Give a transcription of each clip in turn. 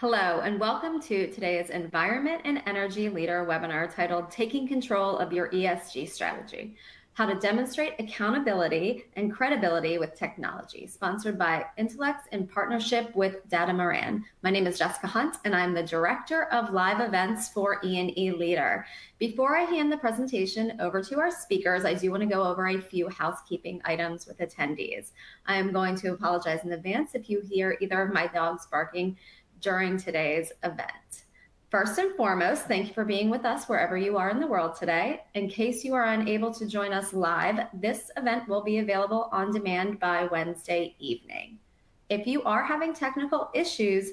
Hello, and welcome to today's Environment and Energy Leader webinar titled Taking Control of Your ESG Strategy, How to Demonstrate Accountability and Credibility with Technology, sponsored by Intellex in partnership with Datamaran. My name is Jessica Hunt, and I'm the Director of Live Events for E&E Leader. Before I hand the presentation over to our speakers, I do want to go over a few housekeeping items with attendees. I am going to apologize in advance if you hear either of my dogs barking during today's event. First and foremost, thank you for being with us wherever you are in the world today. In case you are unable to join us live, this event will be available on demand by Wednesday evening. If you are having technical issues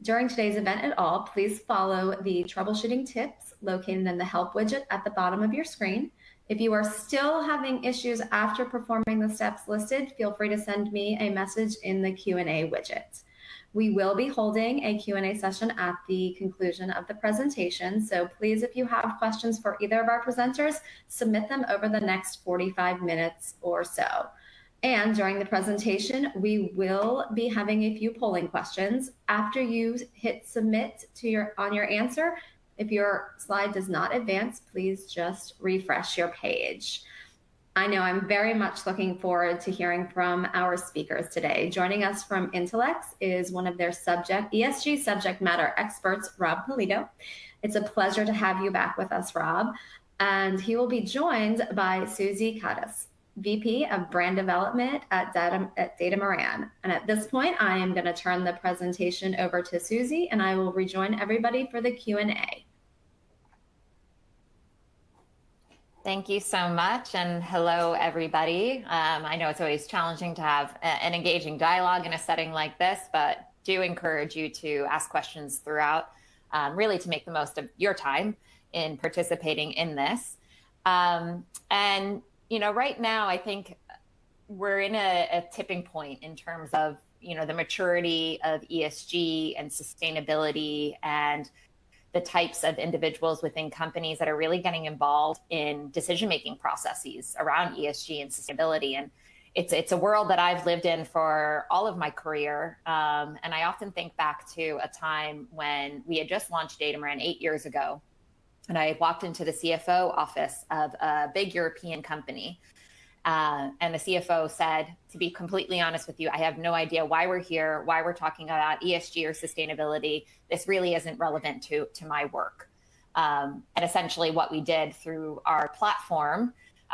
during today's event at all, please follow the troubleshooting tips located in the help widget at the bottom of your screen. If you are still having issues after performing the steps listed, feel free to send me a message in the Q&A widget. We will be holding a Q&A session at the conclusion of the presentation, so please, if you have questions for either of our presenters, submit them over the next 45 minutes or so. And during the presentation, we will be having a few polling questions. After you hit submit on your answer, if your slide does not advance, please just refresh your page. I know I'm very much looking forward to hearing from our speakers today. Joining us from Intellex is one of their ESG subject matter experts, Rob Polito. It's a pleasure to have you back with us, Rob. And he will be joined by Susie Caddis, VP of Brand Development at Datamaran. And at this point, I am going to turn the presentation over to Susie, and I will rejoin everybody for the Q&A. Thank you so much, and hello, everybody. I know it's always challenging to have an engaging dialogue in a setting like this, but do encourage you to ask questions throughout, really to make the most of your time in participating in this. And, you know, right now, I think we're in a tipping point in terms of, you know, the maturity of ESG and sustainability and the types of individuals within companies that are really getting involved in decision-making processes around ESG and sustainability. And it's a world that I've lived in for all of my career. And I often think back to a time when we had just launched Datamaran 8 years ago. And I walked into the CFO office of a big European company. And the CFO said, to be completely honest with you, I have no idea why we're here, why we're talking about ESG or sustainability. This really isn't relevant to my work. And essentially what we did through our platform,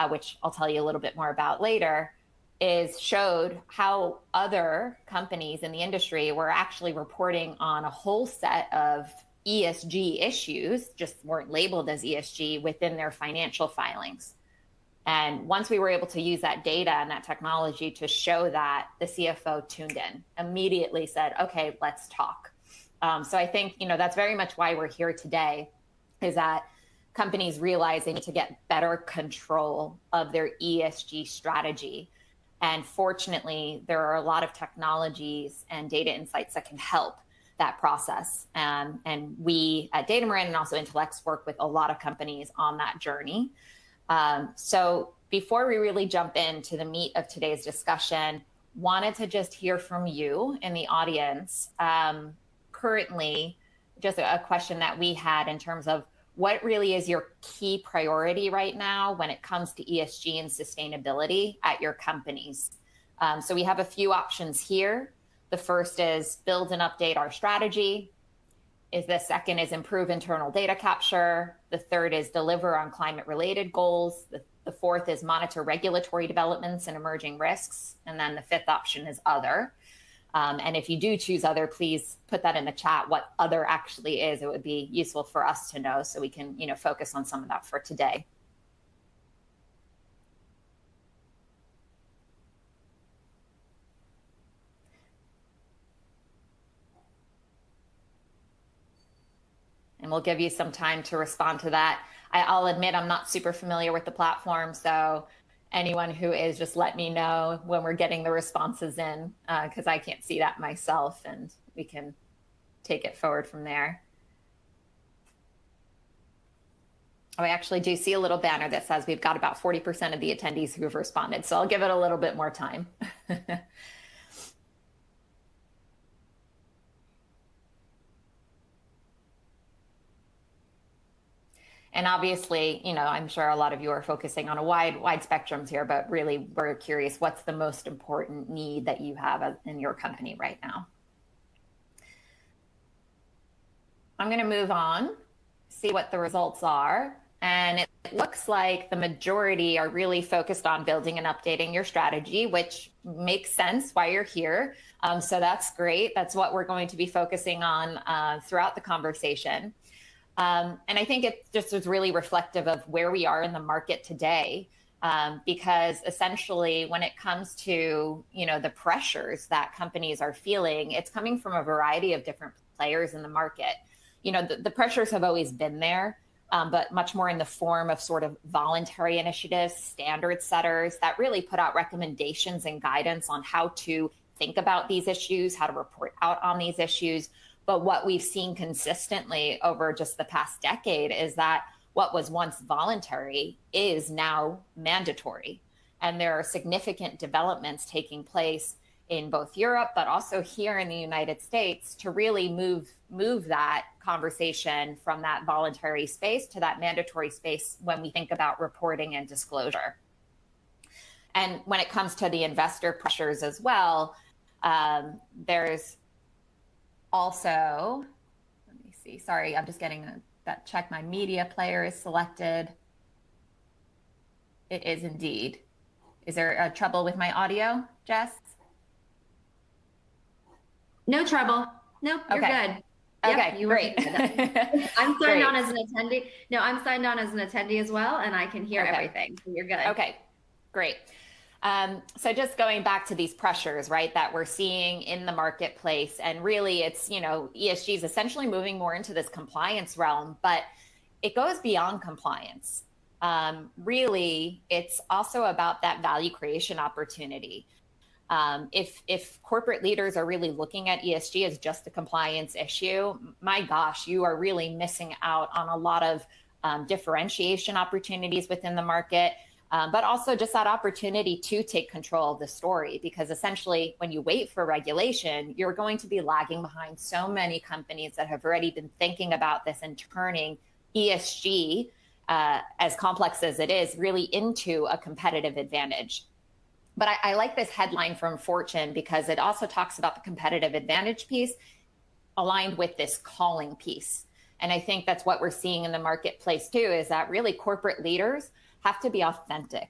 which I'll tell you a little bit more about later, is showed how other companies in the industry were actually reporting on a whole set of ESG issues, just weren't labeled as ESG within their financial filings. And once we were able to use that data and that technology to show that, the CFO tuned in, immediately said, okay, let's talk. So I think, you know, that's very much why we're here today, is that companies realize they need to get better control of their ESG strategy. And fortunately, there are a lot of technologies and data insights that can help that process. And we at Datamaran and also Intellex work with a lot of companies on that journey. So before we really jump into the meat of today's discussion, wanted to just hear from you in the audience. Currently, just a question that we had in terms of what really is your key priority right now when it comes to ESG and sustainability at your companies. So we have a few options here. The first is build and update our strategy. The second is improve internal data capture. The third is deliver on climate-related goals. The fourth is monitor regulatory developments and emerging risks. And then the fifth option is other. And if you do choose other, please put that in the chat what other actually is. It would be useful for us to know so we can, you know, focus on some of that for today. And we'll give you some time to respond to that. I'll admit I'm not super familiar with the platform, so anyone who is, just let me know when we're getting the responses in, because I can't see that myself, and we can take it forward from there. Oh, I actually do see a little banner that says we've got about 40% of the attendees who have responded, so I'll give it a little bit more time. And obviously, I'm sure a lot of you are focusing on a wide spectrums here, but really we're curious, what's the most important need that you have in your company right now? I'm going to move on, see what the results are. And it looks like the majority are really focused on building and updating your strategy, which makes sense why you're here. So that's great. That's what we're going to be focusing on throughout the conversation. And I think it just is really reflective of where we are in the market today, because essentially when it comes to, the pressures that companies are feeling, it's coming from a variety of different players in the market. The pressures have always been there, but much more in the form of sort of voluntary initiatives, standard setters that really put out recommendations and guidance on how to think about these issues, how to report out on these issues. But what we've seen consistently over just the past decade is that what was once voluntary is now mandatory. And there are significant developments taking place in both Europe, but also here in the United States to really move that conversation from that voluntary space to that mandatory space when we think about reporting and disclosure. And when it comes to the investor pressures as well, there's also, let me see, sorry, I'm just getting that check. My media player is selected. It is indeed. Is there trouble with my audio, Jess? No trouble. Nope, you're good. Okay, you great. I'm signed on as an attendee. No, I'm signed on as an attendee as well, and I can hear everything. So you're good. Okay, great. So just going back to these pressures, right, that we're seeing in the marketplace, and really it's, ESG is essentially moving more into this compliance realm, but it goes beyond compliance. Really, it's also about that value creation opportunity. If corporate leaders are really looking at ESG as just a compliance issue, my gosh, you are really missing out on a lot of differentiation opportunities within the market, but also just that opportunity to take control of the story. Because essentially, when you wait for regulation, you're going to be lagging behind so many companies that have already been thinking about this and turning ESG, as complex as it is, really into a competitive advantage. But I like this headline from Fortune because it also talks about the competitive advantage piece aligned with this calling piece. And I think that's what we're seeing in the marketplace too, is that really corporate leaders have to be authentic.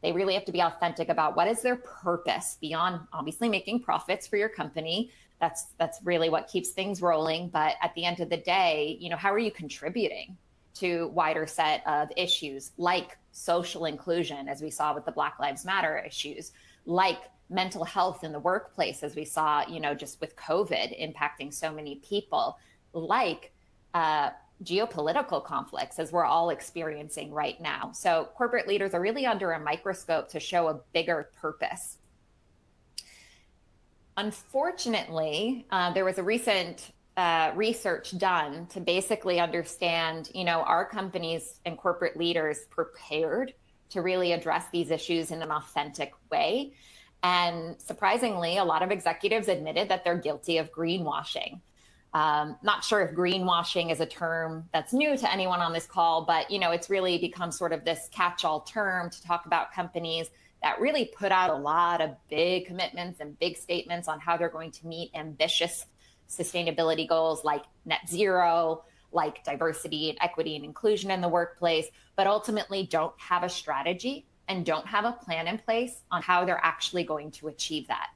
They really have to be authentic about what is their purpose beyond obviously making profits for your company. That's really what keeps things rolling. But at the end of the day, how are you contributing to wider set of issues like social inclusion, as we saw with the Black Lives Matter issues, like mental health in the workplace, as we saw, just with COVID impacting so many people, like geopolitical conflicts, as we're all experiencing right now. So corporate leaders are really under a microscope to show a bigger purpose. Unfortunately, there was a recent research done to basically understand, are companies and corporate leaders prepared to really address these issues in an authentic way? And surprisingly, a lot of executives admitted that they're guilty of greenwashing. Not sure if greenwashing is a term that's new to anyone on this call, but it's really become sort of this catch-all term to talk about companies that really put out a lot of big commitments and big statements on how they're going to meet ambitious sustainability goals like net zero, like diversity and equity and inclusion in the workplace, but ultimately don't have a strategy and don't have a plan in place on how they're actually going to achieve that.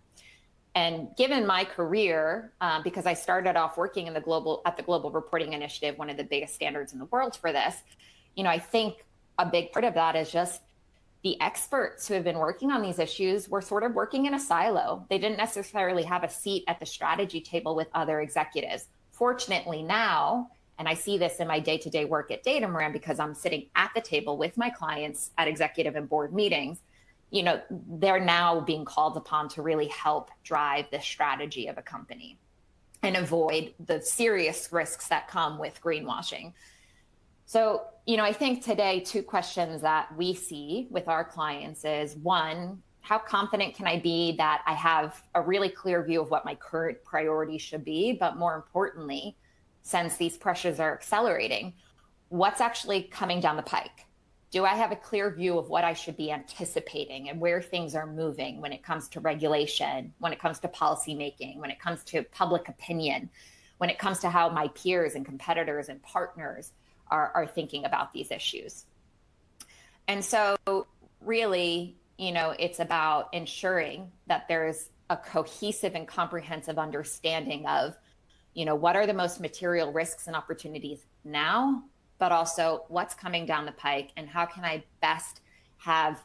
And given my career, because I started off working at the Global Reporting Initiative, one of the biggest standards in the world for this, I think a big part of that is just the experts who have been working on these issues were sort of working in a silo. They didn't necessarily have a seat at the strategy table with other executives. Fortunately now, and I see this in my day-to-day work at Datamaran because I'm sitting at the table with my clients at executive and board meetings, they're now being called upon to really help drive the strategy of a company and avoid the serious risks that come with greenwashing. So, I think today, two questions that we see with our clients is, one, how confident can I be that I have a really clear view of what my current priorities should be? But more importantly, since these pressures are accelerating, what's actually coming down the pike? Do I have a clear view of what I should be anticipating and where things are moving when it comes to regulation, when it comes to policy making, when it comes to public opinion, when it comes to how my peers and competitors and partners are thinking about these issues? And so really, it's about ensuring that there's a cohesive and comprehensive understanding of, what are the most material risks and opportunities now, but also what's coming down the pike, and how can I best have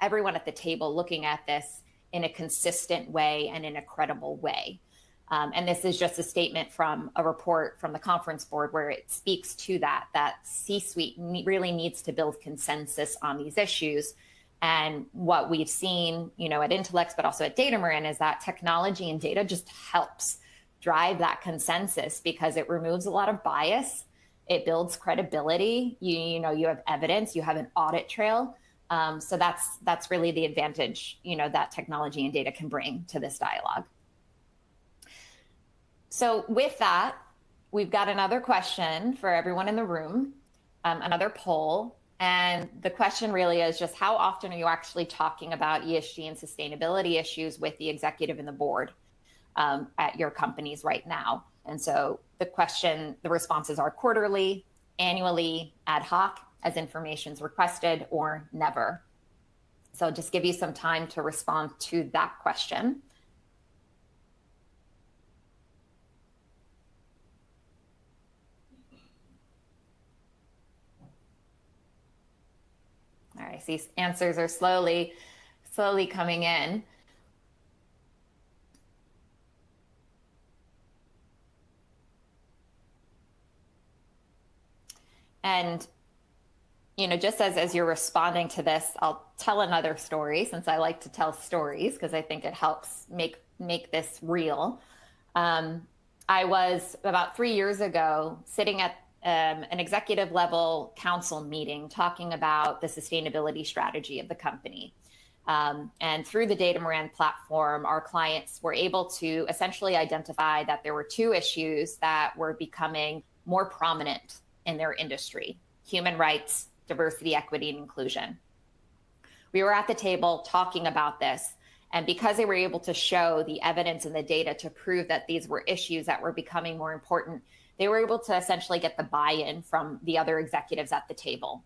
everyone at the table looking at this in a consistent way and in a credible way. And this is just a statement from a report from the conference board where it speaks to that C-suite really needs to build consensus on these issues. And what we've seen, at Intellex, but also at Datamarin, is that technology and data just helps drive that consensus because it removes a lot of bias. It builds credibility. You have evidence, you have an audit trail. So that's really the advantage, that technology and data can bring to this dialogue. So with that, we've got another question for everyone in the room, another poll. And the question really is just, how often are you actually talking about ESG and sustainability issues with the executive and the board at your companies right now? And so the responses are quarterly, annually, ad hoc, as information is requested, or never. So I'll just give you some time to respond to that question. All right, I see answers are slowly coming in. And, just as you're responding to this, I'll tell another story, since I like to tell stories because I think it helps make this real. I was about 3 years ago sitting at an executive level council meeting talking about the sustainability strategy of the company. And through the Datamarin platform, our clients were able to essentially identify that there were two issues that were becoming more prominent in their industry: human rights, diversity, equity, and inclusion. We were at the table talking about this, and because they were able to show the evidence and the data to prove that these were issues that were becoming more important, they were able to essentially get the buy-in from the other executives at the table.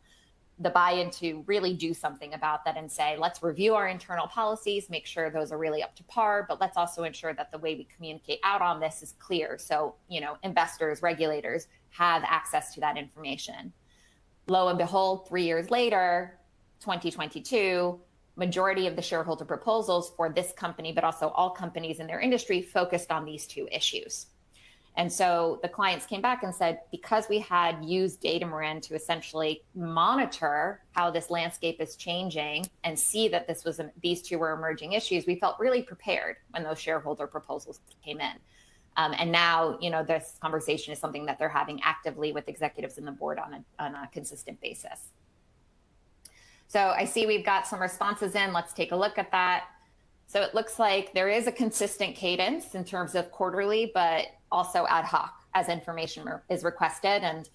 The buy-in to really do something about that and say, let's review our internal policies, make sure those are really up to par, but let's also ensure that the way we communicate out on this is clear. So, investors, regulators have access to that information. Lo and behold, 3 years later, 2022, majority of the shareholder proposals for this company, but also all companies in their industry, focused on these two issues. And so the clients came back and said, because we had used Datamarin to essentially monitor how this landscape is changing and see that these two were emerging issues, we felt really prepared when those shareholder proposals came in. And now, this conversation is something that they're having actively with executives and the board on a consistent basis. So I see we've got some responses in. Let's take a look at that. So it looks like there is a consistent cadence in terms of quarterly, but also ad hoc as information is requested. And,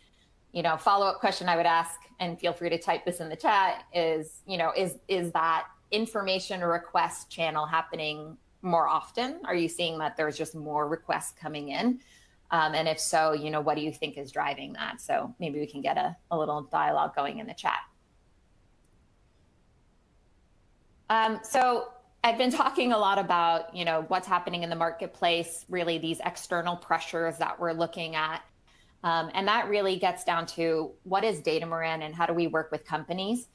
follow-up question I would ask, and feel free to type this in the chat, is that information request channel happening more often? Are you seeing that there's just more requests coming in? And if so, what do you think is driving that? So maybe we can get a little dialogue going in the chat. So I've been talking a lot about, what's happening in the marketplace, really these external pressures that we're looking at. And that really gets down to what is Datamarin and how do we work with companies?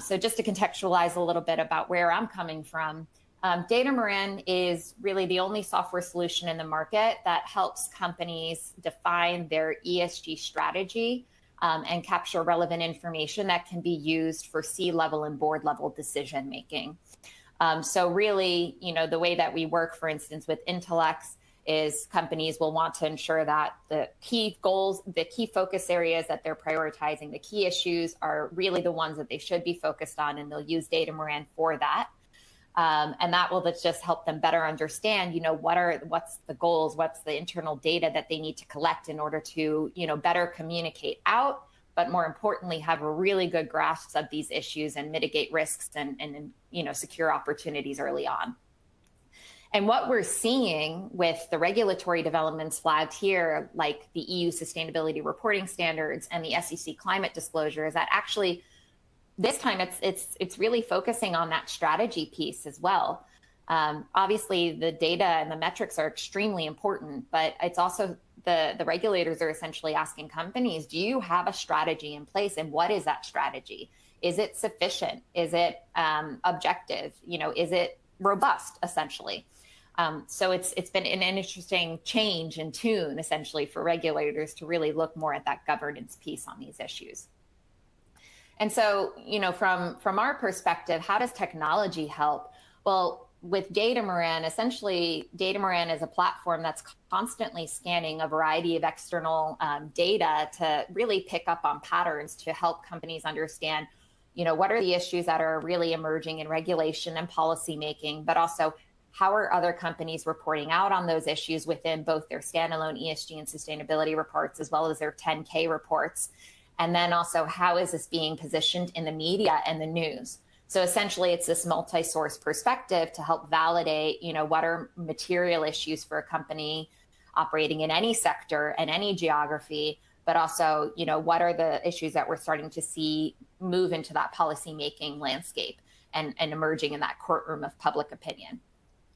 So just to contextualize a little bit about where I'm coming from, Datamarin is really the only software solution in the market that helps companies define their ESG strategy and capture relevant information that can be used for C-level and board-level decision making. So really, the way that we work, for instance, with Intellex, is companies will want to ensure that the key goals, the key focus areas that they're prioritizing, the key issues are really the ones that they should be focused on, and they'll use Datamarin for that. And that will just help them better understand, what's the goals, what's the internal data that they need to collect in order to, better communicate out, but more importantly, have a really good grasp of these issues and mitigate risks and secure opportunities early on. And what we're seeing with the regulatory developments flagged here, like the EU sustainability reporting standards and the SEC climate disclosure, is that actually this time it's really focusing on that strategy piece as well. Obviously, the data and the metrics are extremely important, but it's also the regulators are essentially asking companies, do you have a strategy in place, and what is that strategy? Is it sufficient? Is it objective? Is it robust, essentially? So it's been an interesting change in tune, essentially, for regulators to really look more at that governance piece on these issues. And so, from our perspective, how does technology help? Well, with Datamaran, essentially, Datamaran is a platform that's constantly scanning a variety of external data to really pick up on patterns to help companies understand, what are the issues that are really emerging in regulation and policy making, but also how are other companies reporting out on those issues within both their standalone ESG and sustainability reports, as well as their 10K reports? And then also, how is this being positioned in the media and the news? So essentially, it's this multi-source perspective to help validate, what are material issues for a company operating in any sector and any geography, but also, what are the issues that we're starting to see move into that policymaking landscape and emerging in that courtroom of public opinion.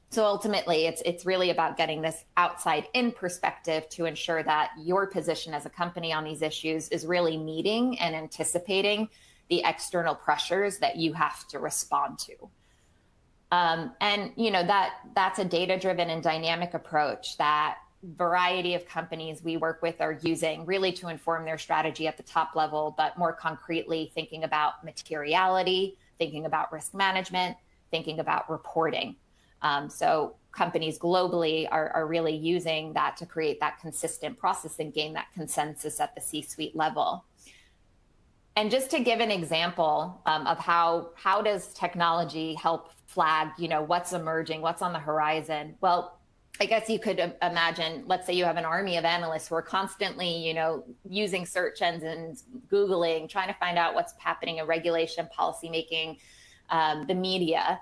So ultimately, it's really about getting this outside in perspective to ensure that your position as a company on these issues is really meeting and anticipating the external pressures that you have to respond to. That's a data-driven and dynamic approach that variety of companies we work with are using really to inform their strategy at the top level, but more concretely thinking about materiality, thinking about risk management, thinking about reporting. So companies globally are really using that to create that consistent process and gain that consensus at the C-suite level. And just to give an example of how does technology help flag, what's emerging, what's on the horizon? Well, I guess you could imagine, let's say you have an army of analysts who are constantly, using search engines, Googling, trying to find out what's happening in regulation, policymaking, the media.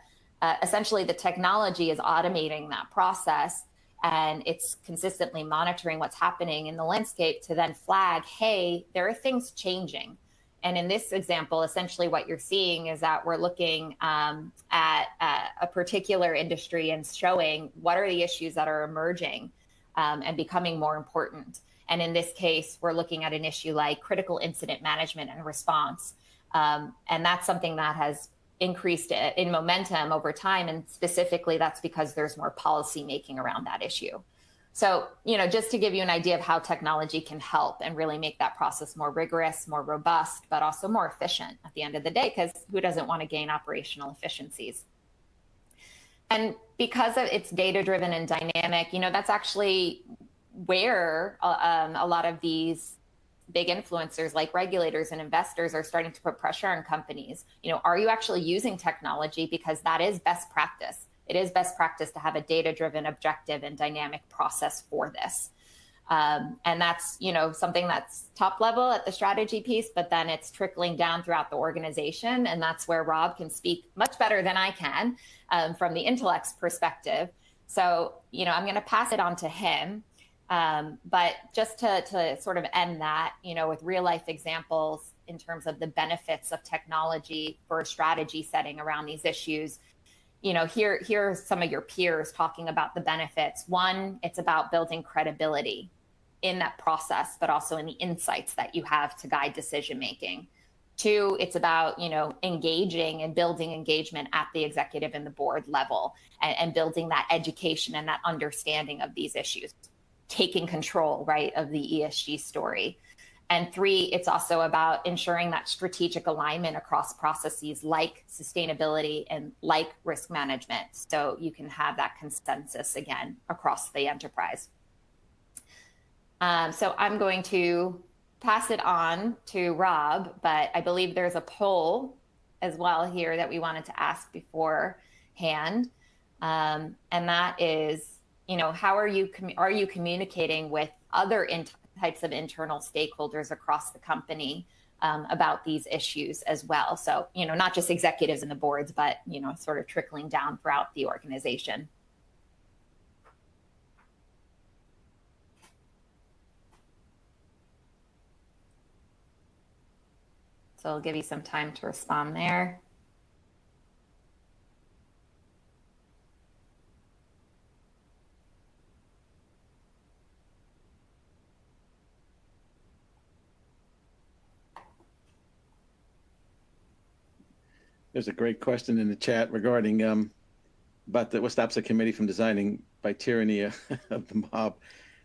Essentially, the technology is automating that process, and it's consistently monitoring what's happening in the landscape to then flag, hey, there are things changing. And in this example, essentially what you're seeing is that we're looking at a particular industry and showing what are the issues that are emerging and becoming more important. And in this case, we're looking at an issue like critical incident management and response. And that's something that has increased in momentum over time. And specifically, that's because there's more policy making around that issue. So, just to give you an idea of how technology can help and really make that process more rigorous, more robust, but also more efficient at the end of the day, because who doesn't want to gain operational efficiencies? And because of it's data-driven and dynamic, that's actually where a lot of these big influencers like regulators and investors are starting to put pressure on companies. Are you actually using technology? Because that is best practice. It is best practice to have a data-driven, objective, and dynamic process for this. And that's, something that's top level at the strategy piece, but then it's trickling down throughout the organization. And that's where Rob can speak much better than I can from the intellect's perspective. So, I'm going to pass it on to him. But just to sort of end that, with real life examples in terms of the benefits of technology for strategy setting around these issues, here are some of your peers talking about the benefits. One, it's about building credibility in that process, but also in the insights that you have to guide decision making. Two, it's about, engaging and building engagement at the executive and the board level and building that education and that understanding of these issues, taking control, right, of the ESG story. And three, it's also about ensuring that strategic alignment across processes like sustainability and like risk management, so you can have that consensus again across the enterprise. So I'm going to pass it on to Rob, but I believe there's a poll as well here that we wanted to ask beforehand, and that is, how are you communicating with other types of internal stakeholders across the company about these issues as well. So, not just executives and the boards, but, sort of trickling down throughout the organization. So I'll give you some time to respond there. There's a great question in the chat regarding about what stops a committee from designing by tyranny of the mob,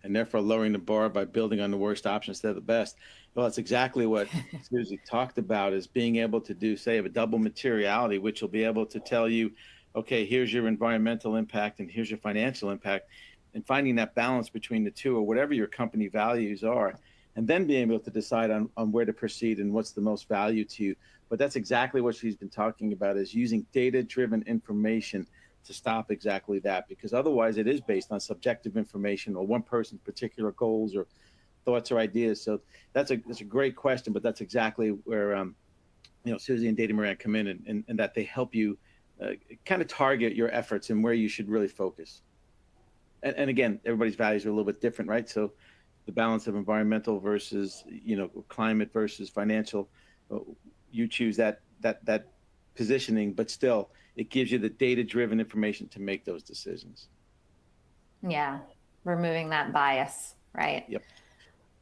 and therefore lowering the bar by building on the worst option instead of the best. Well, that's exactly what Susie talked about, is being able to do, say, a double materiality, which will be able to tell you, okay, here's your environmental impact and here's your financial impact, and finding that balance between the two, or whatever your company values are, and then being able to decide on where to proceed and what's the most value to you. But that's exactly what she's been talking about, is using data-driven information to stop exactly that, because otherwise it is based on subjective information or one person's particular goals or thoughts or ideas. So that's a great question, but that's exactly where Susie and Data Moran come in, and that they help you kind of target your efforts and where you should really focus. And again, everybody's values are a little bit different, right? So the balance of environmental versus climate versus financial, you choose that positioning, but still it gives you the data-driven information to make those decisions. Yeah, removing that bias, right? Yep.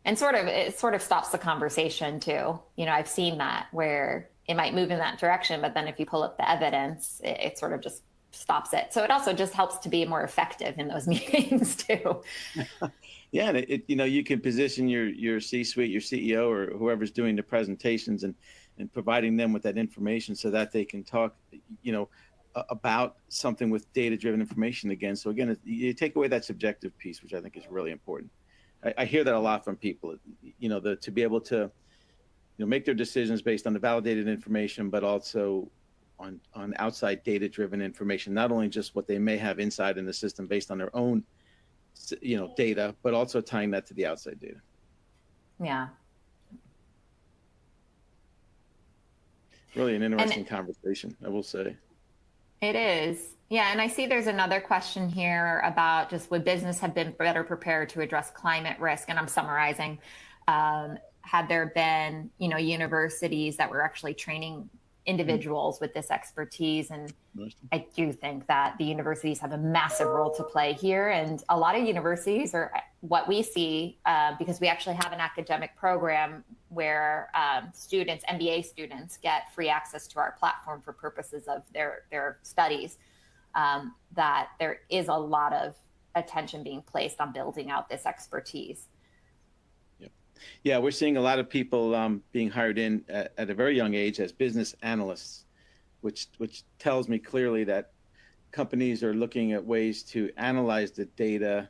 And it sort of stops the conversation too. I've seen that where it might move in that direction, but then if you pull up the evidence, it sort of just stops it. So it also just helps to be more effective in those meetings too. Yeah, and you can position your C-suite, your CEO, or whoever's doing the presentations, and providing them with that information so that they can talk, about something with data-driven information again. So again, you take away that subjective piece, which I think is really important. I hear that a lot from people, to be able to, make their decisions based on the validated information, but also on outside data-driven information, not only just what they may have inside in the system based on their own, data, but also tying that to the outside data. Yeah. Really an interesting conversation, I will say. It is. Yeah. And I see there's another question here about just would business have been better prepared to address climate risk? And I'm summarizing. Had there been, universities that were actually training individuals with this expertise? And I do think that the universities have a massive role to play here. And a lot of universities, or what we see, because we actually have an academic program where students, MBA students, get free access to our platform for purposes of their studies, that there is a lot of attention being placed on building out this expertise. Yeah, we're seeing a lot of people being hired in at a very young age as business analysts, which tells me clearly that companies are looking at ways to analyze the data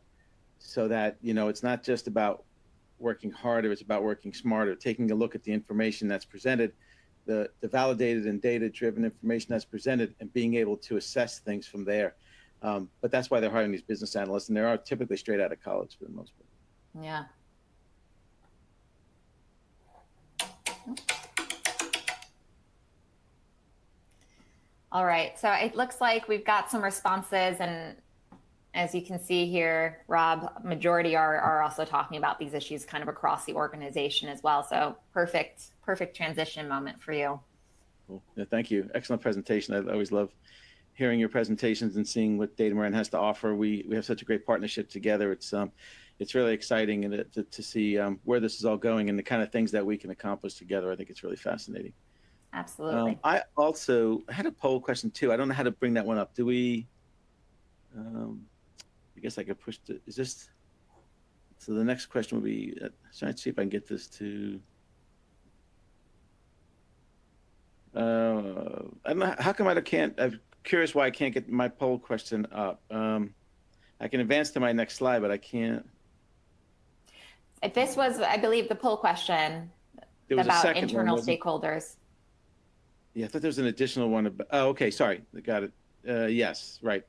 so that, it's not just about working harder, it's about working smarter, taking a look at the information that's presented, the validated and data-driven information that's presented, and being able to assess things from there. But that's why they're hiring these business analysts, and they are typically straight out of college for the most part. Yeah. All right, so it looks like we've got some responses, and as you can see here, Rob, majority are also talking about these issues kind of across the organization as well. So perfect transition moment for you. Cool. Yeah, thank you. Excellent presentation. I always love hearing your presentations and seeing what Data Moran has to offer. We have such a great partnership together. It's really exciting, and to see where this is all going and the kind of things that we can accomplish together. I think it's really fascinating. Absolutely. I also had a poll question too. I don't know how to bring that one up. Do we? I guess I could push to. Is this? So the next question would be. Trying to see if I can get this to. I don't know. How come I can't? I'm curious why I can't get my poll question up. I can advance to my next slide, but I can't. This was, I believe, the poll question about internal stakeholders. Yeah, I thought there was an additional one. Oh, okay, sorry, got it. Yes, right.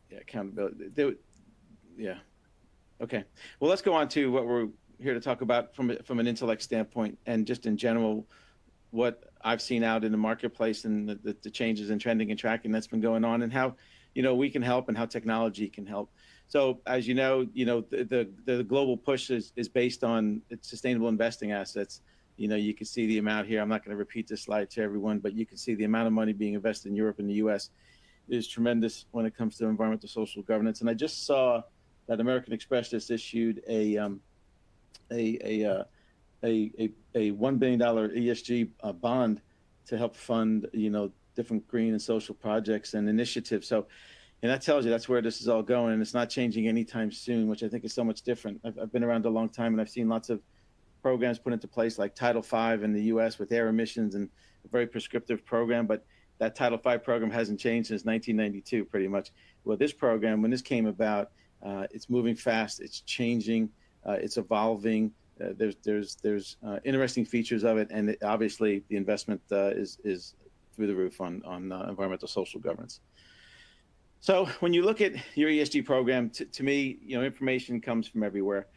Yeah, accountability. Yeah. Okay. Well, let's go on to what we're here to talk about from an intellect standpoint and just in general what I've seen out in the marketplace and the changes in trending and tracking that's been going on, and how we can help and how technology can help. So as you know, the global push is based on sustainable investing assets. You can see the amount here. I'm not going to repeat this slide to everyone, but you can see the amount of money being invested in Europe and the U.S. is tremendous when it comes to environmental social governance. And I just saw that American Express just issued a $1 billion ESG bond to help fund different green and social projects and initiatives. So, and that tells you that's where this is all going, and it's not changing anytime soon, which I think is so much different. I've been around a long time, and I've seen lots of programs put into place like Title V in the U.S. with air emissions, and a very prescriptive program, but that Title V program hasn't changed since 1992, pretty much. Well, this program, when this came about, it's moving fast, it's changing, it's evolving. There's interesting features of it, and obviously the investment is through the roof on environmental social governance. So when you look at your ESG program, to me, information comes from everywhere,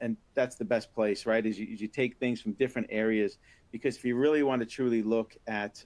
and that's the best place, right? Is you take things from different areas, because if you really want to truly look at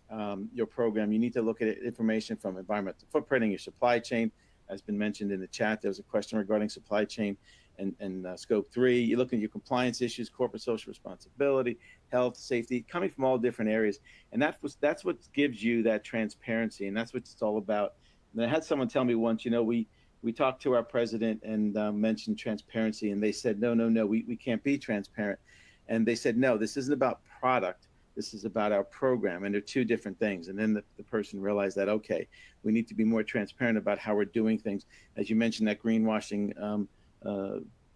your program, you need to look at information from environmental footprint in your supply chain. As been mentioned in the chat, there was a question regarding supply chain and scope 3. You look at your compliance issues, corporate social responsibility, health, safety, coming from all different areas. And that's what gives you that transparency, and that's what it's all about. And I had someone tell me once, we talked to our president and mentioned transparency, and they said, no, we can't be transparent. And they said, no, this isn't about product. This is about our program, and they're two different things. And then the person realized that, okay, we need to be more transparent about how we're doing things. As you mentioned, that greenwashing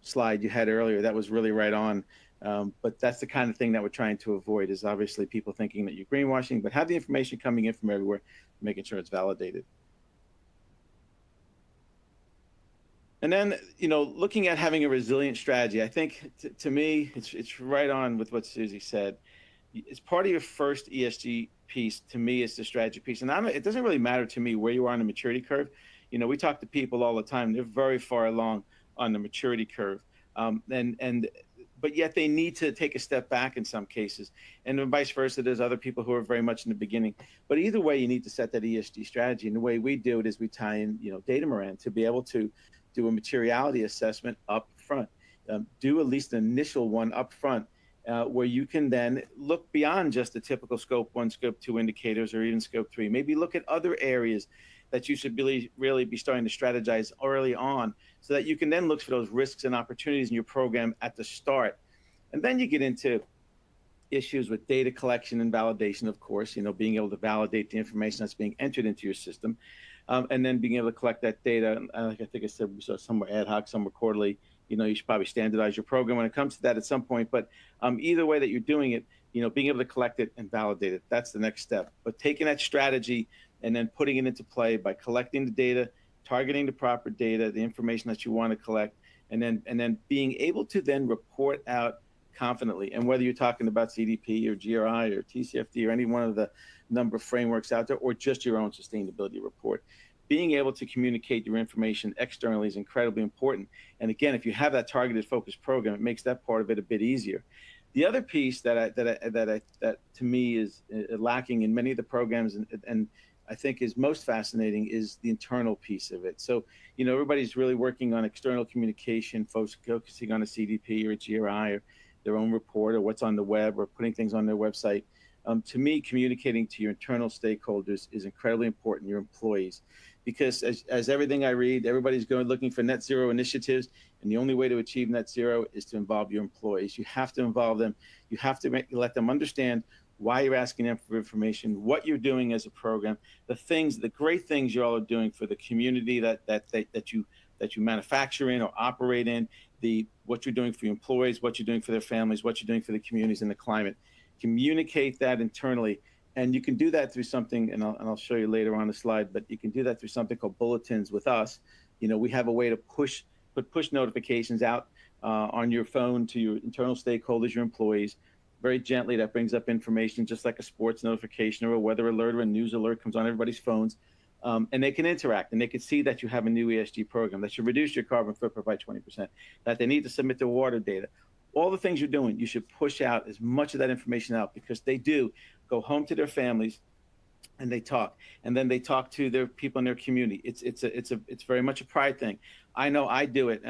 slide you had earlier, that was really right on. But that's the kind of thing that we're trying to avoid, is obviously people thinking that you're greenwashing, but have the information coming in from everywhere, making sure it's validated. And then, looking at having a resilient strategy, I think to me, it's right on with what Susie said. It's part of your first ESG piece. To me, it's the strategy piece. And it doesn't really matter to me where you are on the maturity curve. We talk to people all the time. They're very far along on the maturity curve. But yet they need to take a step back in some cases. And then vice versa, there's other people who are very much in the beginning. But either way, you need to set that ESG strategy. And the way we do it is we tie in, data moran to be able to do a materiality assessment up front, do at least an initial one up front, where you can then look beyond just the typical scope 1, scope 2 indicators, or even scope 3. Maybe look at other areas that you should really be starting to strategize early on, so that you can then look for those risks and opportunities in your program at the start. And then you get into issues with data collection and validation, of course, being able to validate the information that's being entered into your system. And then being able to collect that data. Like I think I said, we saw some were ad hoc, some were quarterly. You should probably standardize your program when it comes to that at some point. But either way that you're doing it, being able to collect it and validate it, that's the next step. But taking that strategy and then putting it into play by collecting the data, targeting the proper data, the information that you want to collect, and then being able to then report out confidently. And whether you're talking about CDP or GRI or TCFD or any one of the number of frameworks out there, or just your own sustainability report, being able to communicate your information externally is incredibly important. And again, if you have that targeted focused program, it makes that part of it a bit easier. The other piece that to me is lacking in many of the programs, and I think is most fascinating, is the internal piece of it. So, everybody's really working on external communication, folks focusing on a CDP or a GRI or their own report or what's on the web or putting things on their website. To me, communicating to your internal stakeholders is incredibly important, your employees, because as everything I read, everybody's looking for net zero initiatives, and the only way to achieve net zero is to involve your employees. You have to involve them. You have to let them understand why you're asking them for information, what you're doing as a program, the great things you all are doing for the community that you manufacture in or operate in, what you're doing for your employees, what you're doing for their families, what you're doing for the communities and the climate. Communicate that internally. And you can do that through something, and I'll show you later on the slide, but you can do that through something called bulletins with us. We have a way to put push notifications out on your phone to your internal stakeholders, your employees, very gently. That brings up information just like a sports notification or a weather alert or a news alert comes on everybody's phones. And they can interact, and they can see that you have a new ESG program, that you reduce your carbon footprint by 20%, that they need to submit their water data. all the things you're doing, you should push out as much of that information out, because they do go home to their families and they talk, and then they talk to their people in their community. It's very much a pride thing. I know I do it.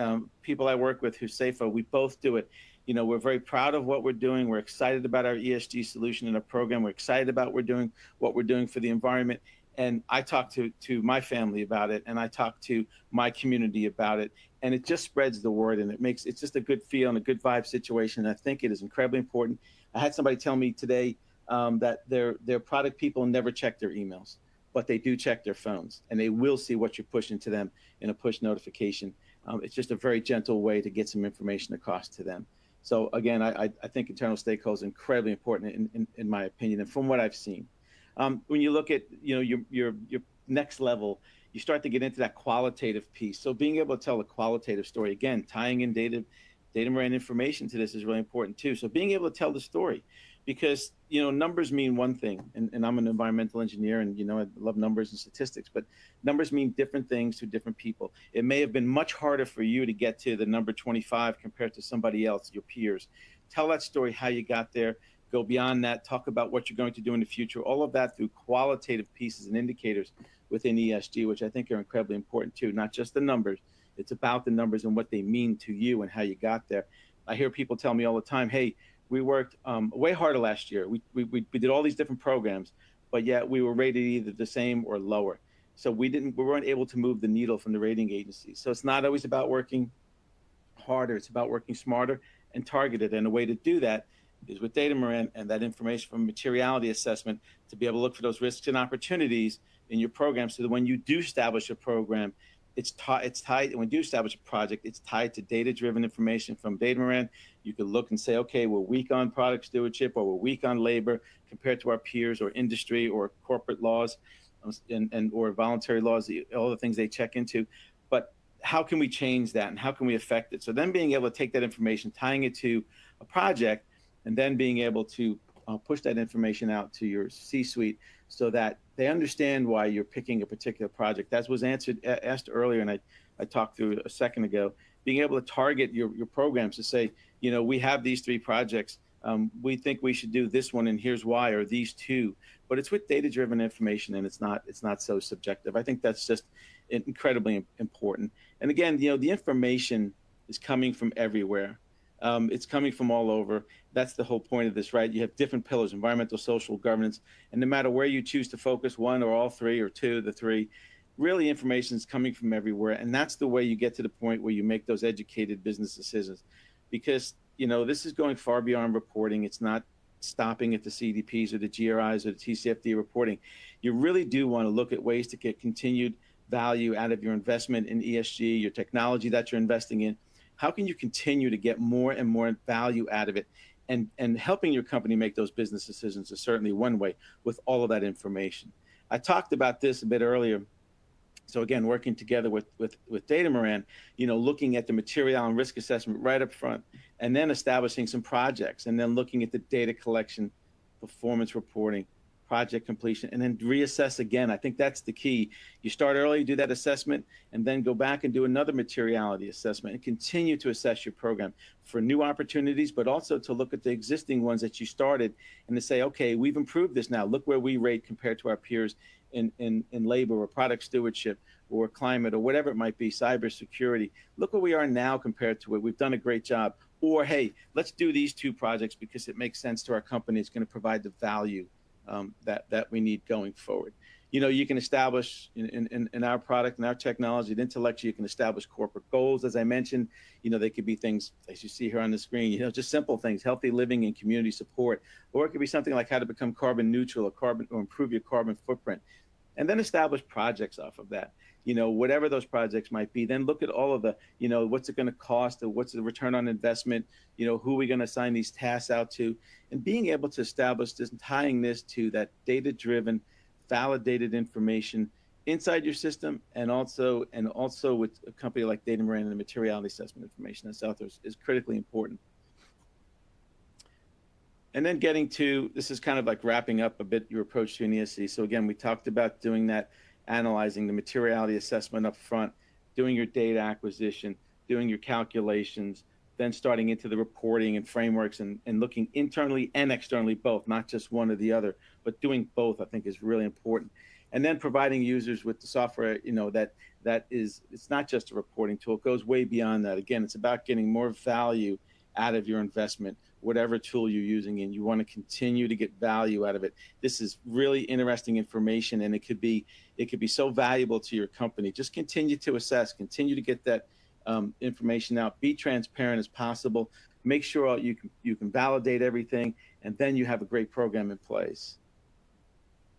People I work with who SAFA, we both do it. You know, we're very proud of what we're doing. We're excited about our ESG solution in our program. We're excited about what we're doing for the environment. And I talk to my family about it, and I talk to my community about it, and it just spreads the word, and it's just a good feel and a good vibe situation. And I think it is incredibly important. I had somebody tell me today that their product people never check their emails, but they do check their phones, and they will see what you're pushing to them in a push notification. It's just a very gentle way to get some information across to them. So again, I think internal stakeholders is incredibly important in my opinion, and from what I've seen. When you look at your next level, you start to get into that qualitative piece. So being able to tell a qualitative story, again, tying in data moran information to this is really important too. So being able to tell the story, because numbers mean one thing, and I'm an environmental engineer, and I love numbers and statistics, but numbers mean different things to different people. It may have been much harder for you to get to the number 25 compared to somebody else, your peers. Tell that story, how you got there. Go beyond that, talk about what you're going to do in the future, all of that through qualitative pieces and indicators within ESG, which I think are incredibly important too, not just the numbers. It's about the numbers and what they mean to you and how you got there. I hear people tell me all the time, hey, we worked way harder last year. We did all these different programs, but yet we were rated either the same or lower. So we weren't able to move the needle from the rating agencies. So it's not always about working harder, it's about working smarter and targeted. And a way to do that is with data moran and that information from materiality assessment to be able to look for those risks and opportunities in your program, so that when you do establish a program, it's tied, and when you do establish a project, it's tied to data-driven information from data moran. You could look and say, okay, we're weak on product stewardship, or we're weak on labor compared to our peers or industry or corporate laws and or voluntary laws, all the things they check into. But how can we change that, and how can we affect it? So then being able to take that information, tying it to a project, and then being able to push that information out to your C-suite so that they understand why you're picking a particular project. That was asked earlier, and I talked through a second ago. Being able to target your programs to say, we have these 3 projects. We think we should do this one, and here's why, or these 2. But it's with data-driven information, and it's not so subjective. I think that's just incredibly important. And again, the information is coming from everywhere. It's coming from all over. That's the whole point of this, right? You have different pillars: environmental, social, governance, and no matter where you choose to focus, 1 or all 3 or 2, the 3, really information is coming from everywhere. And that's the way you get to the point where you make those educated business decisions. Because, this is going far beyond reporting. It's not stopping at the CDPs or the GRIs or the TCFD reporting. You really do want to look at ways to get continued value out of your investment in ESG, your technology that you're investing in. How can you continue to get more and more value out of it? And helping your company make those business decisions is certainly one way with all of that information. I talked about this a bit earlier. So again, working together with data moran, looking at the material and risk assessment right up front, and then establishing some projects, and then looking at the data collection, performance reporting, project completion, and then reassess again. I think that's the key. You start early, do that assessment, and then go back and do another materiality assessment and continue to assess your program for new opportunities, but also to look at the existing ones that you started and to say, okay, we've improved this now. Look where we rate compared to our peers in labor or product stewardship or climate or whatever it might be, cybersecurity. Look where we are now compared to it. We've done a great job. Or, hey, let's do these 2 projects because it makes sense to our company. It's going to provide the value that we need going forward. You can establish in our product and our technology, the intellectual, you can establish corporate goals. As I mentioned, they could be things, as you see here on the screen, just simple things, healthy living and community support, or it could be something like how to become carbon neutral or improve your carbon footprint, and then establish projects off of that. Whatever those projects might be, then look at all of the, what's it going to cost, or what's the return on investment, who are we going to assign these tasks out to, and being able to establish this and tying this to that data-driven, validated information inside your system, and also with a company like data moran and the materiality assessment information that's out there is critically important. And then getting to, this is kind of like wrapping up a bit your approach to an ESG. So again, we talked about doing that, analyzing the materiality assessment up front, doing your data acquisition, doing your calculations, then starting into the reporting and frameworks and looking internally and externally both, not just one or the other, but doing both, I think is really important. And then providing users with the software, that is, it's not just a reporting tool, it goes way beyond that. Again, it's about getting more value out of your investment, whatever tool you're using, and you want to continue to get value out of it. This is really interesting information, and it could be so valuable to your company. Just continue to assess, continue to get that information out, be transparent as possible, make sure you can validate everything, and then you have a great program in place.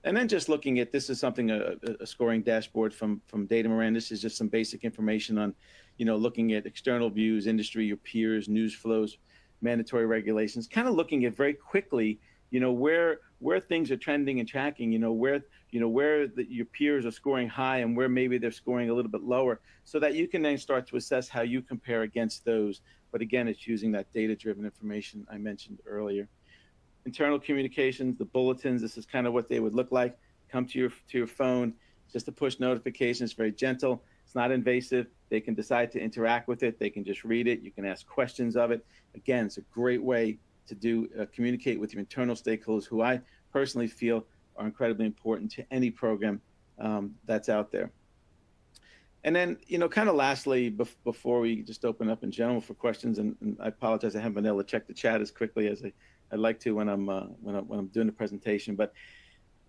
And then just looking at, this is something, a scoring dashboard from Datamaran. This is just some basic information on, looking at external views, industry, your peers, news flows, mandatory regulations, kind of looking at very quickly, where things are trending and tracking, where your peers are scoring high and where maybe they're scoring a little bit lower, so that you can then start to assess how you compare against those. But again, it's using that data-driven information I mentioned earlier. Internal communications, the bulletins, this is kind of what they would look like. Come to your phone, just a push notification. It's very gentle. It's not invasive. They can decide to interact with it. They can just read it. You can ask questions of it. Again, it's a great way to communicate with your internal stakeholders, who I personally feel are incredibly important to any program that's out there. And then, kind of lastly, before we just open up in general for questions, and I apologize, I haven't been able to check the chat as quickly as I'd like to when I'm doing the presentation, but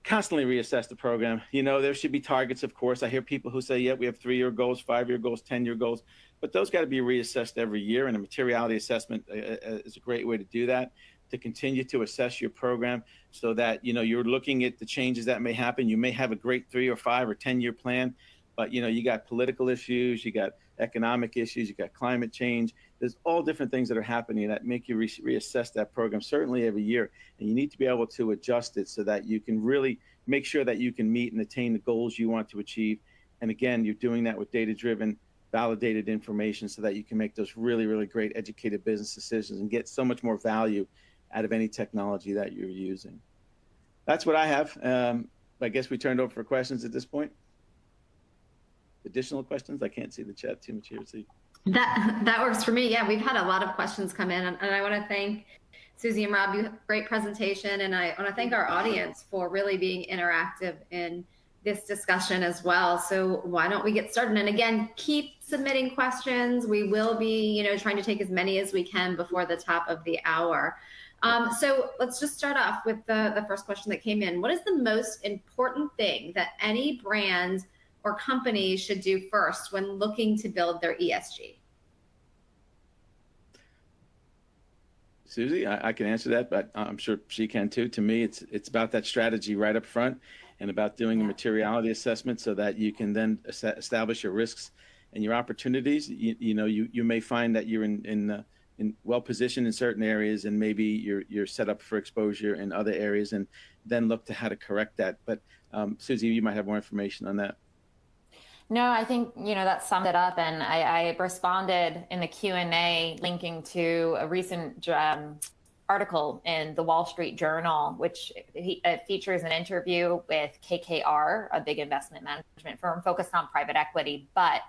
constantly reassess the program. There should be targets, of course. I hear people who say, yeah, we have 3-year goals, 5-year goals, 10-year goals, but those got to be reassessed every year. And a materiality assessment is a great way to do that, to continue to assess your program so that, you're looking at the changes that may happen. You may have a great 3 or 5 or 10-year plan, but, you got political issues, you got economic issues, you got climate change. There's all different things that are happening that make you reassess that program, certainly every year. And you need to be able to adjust it so that you can really make sure that you can meet and attain the goals you want to achieve. And again, you're doing that with data-driven, validated information so that you can make those really, really great educated business decisions and get so much more value out of any technology that you're using. That's what I have. I guess we turned over for questions at this point. Additional questions? I can't see the chat too much here. See. That works for me. Yeah, we've had a lot of questions come in, and I want to thank Susie and Rob. You have a great presentation, and I want to thank our audience for really being interactive in this discussion as well. So why don't we get started? And again, keep submitting questions. We will be, trying to take as many as we can before the top of the hour. So let's just start off with the first question that came in. What is the most important thing that any brand or company should do first when looking to build their ESG? Susie, I can answer that, but I'm sure she can too. To me, it's about that strategy right up front and about doing a materiality assessment so that you can then establish your risks and your opportunities. You may find that you're in well positioned in certain areas, and maybe you're set up for exposure in other areas, and then look to how to correct that. But Susie, you might have more information on that. No, I think, that summed it up. And I responded in the Q&A linking to a recent article in the Wall Street Journal, which features an interview with KKR, a big investment management firm focused on private equity. But,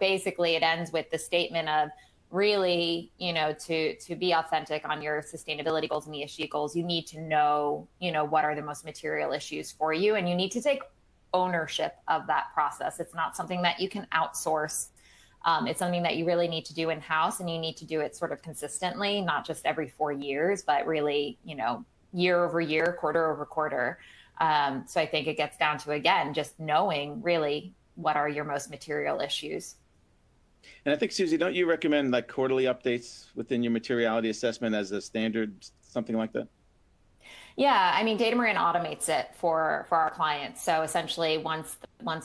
basically it ends with the statement of really, to be authentic on your sustainability goals and ESG goals, you need to know, what are the most material issues for you, and you need to take ownership of that process. It's not something that you can outsource. It's something that you really need to do in-house, and you need to do it sort of consistently, not just every 4 years, but really, year over year, quarter over quarter. So I think it gets down to, again, just knowing really what are your most material issues. And I think, Susie, don't you recommend like quarterly updates within your materiality assessment as a standard, something like that? Yeah, I mean, Datamaran automates it for our clients. So essentially, once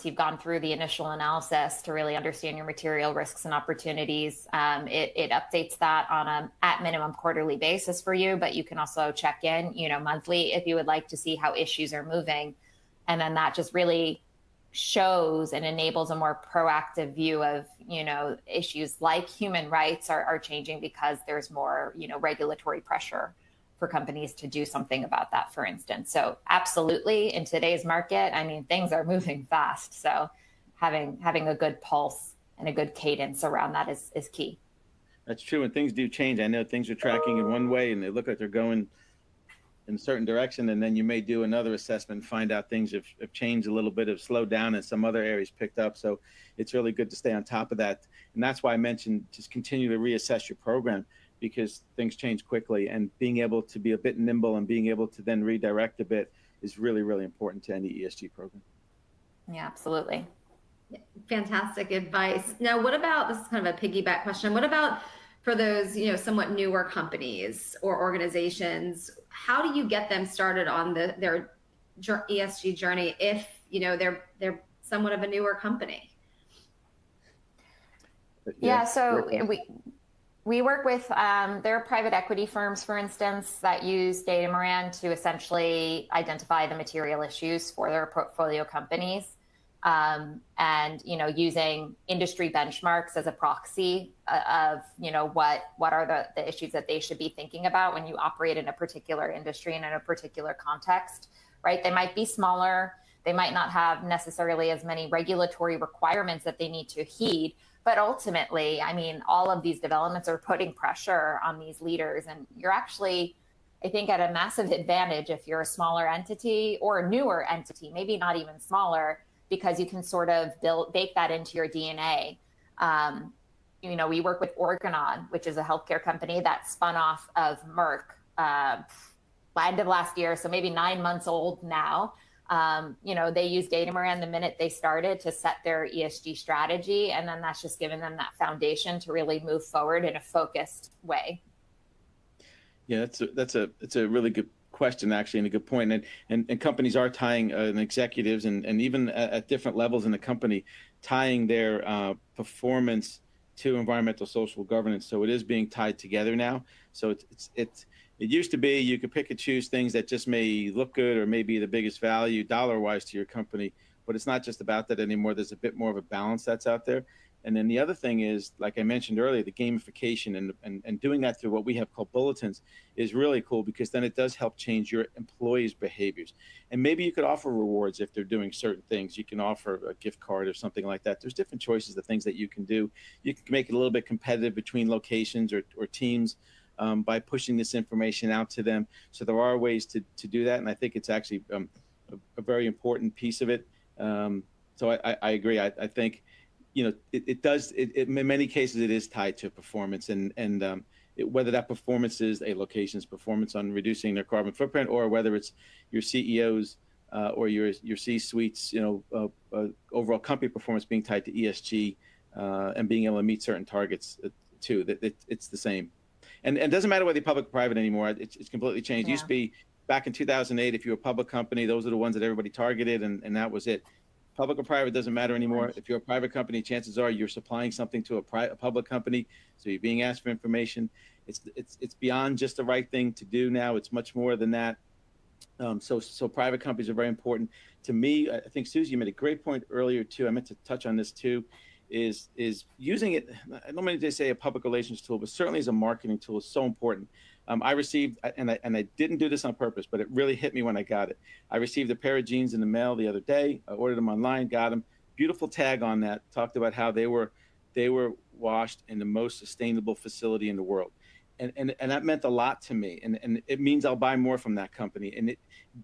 you've gone through the initial analysis to really understand your material risks and opportunities, it updates that on a at minimum quarterly basis for you. But you can also check in, monthly if you would like to see how issues are moving, and then that just really shows and enables a more proactive view of, issues like human rights are changing because there's more, regulatory pressure for companies to do something about that, for instance. So absolutely, in today's market, I mean, things are moving fast. So having a good pulse and a good cadence around that is key. That's true, and things do change. I know things are tracking in one way, and they look like they're going in a certain direction, and then you may do another assessment and find out things have changed a little bit, have slowed down, and some other areas picked up. So it's really good to stay on top of that. And that's why I mentioned just continue to reassess your program, because things change quickly, and being able to be a bit nimble and being able to then redirect a bit is really, really important to any ESG program. Yeah, absolutely. Fantastic advice. Now, what about, this is kind of a piggyback question, what about for those, somewhat newer companies or organizations? How do you get them started on their ESG journey if, they're somewhat of a newer company? Yeah, so we work with, there are private equity firms, for instance, that use Datamoran to essentially identify the material issues for their portfolio companies. And using industry benchmarks as a proxy of what are the issues that they should be thinking about when you operate in a particular industry and in a particular context, right? They might be smaller, they might not have necessarily as many regulatory requirements that they need to heed, but ultimately, I mean, all of these developments are putting pressure on these leaders, and you're actually, I think, at a massive advantage if you're a smaller entity or a newer entity, maybe not even smaller, because you can sort of bake that into your DNA. We work with Organon, which is a healthcare company that spun off of Merck end of last year, so maybe 9 months old now. They used Datamoran the minute they started to set their ESG strategy, and then that's just given them that foundation to really move forward in a focused way. Yeah, it's a really good question, actually, and a good point. And companies are tying executives and even at different levels in the company, tying their performance to environmental social governance. So it is being tied together now. So it used to be you could pick and choose things that just may look good or may be the biggest value dollar-wise to your company, but it's not just about that anymore. There's a bit more of a balance that's out there. And then the other thing is, like I mentioned earlier, the gamification and doing that through what we have called bulletins is really cool, because then it does help change your employees' behaviors. And maybe you could offer rewards if they're doing certain things. You can offer a gift card or something like that. There's different choices of things that you can do. You can make it a little bit competitive between locations or teams by pushing this information out to them. So there are ways to do that. And I think it's actually a very important piece of it. So I agree. I think, it does, in many cases, it is tied to performance, and whether that performance is a location's performance on reducing their carbon footprint, or whether it's your CEOs or your C-suites, overall company performance being tied to ESG and being able to meet certain targets too. It's the same, and it doesn't matter whether you're public or private anymore. It's completely changed. Yeah. It used to be back in 2008, if you were a public company, those are the ones that everybody targeted, and that was it. Public or private doesn't matter anymore. If you're a private company, chances are you're supplying something to a public company, so you're being asked for information. It's beyond just the right thing to do now. It's much more than that. So private companies are very important to me. I think Susie, you made a great point earlier too. I meant to touch on this too. Is using it, I don't mean to say a public relations tool, but certainly as a marketing tool is so important. I received, and I didn't do this on purpose, but it really hit me when I got it. I received a pair of jeans in the mail the other day. I ordered them online, got them. Beautiful tag on that. Talked about how they were washed in the most sustainable facility in the world, and that meant a lot to me. And it means I'll buy more from that company. And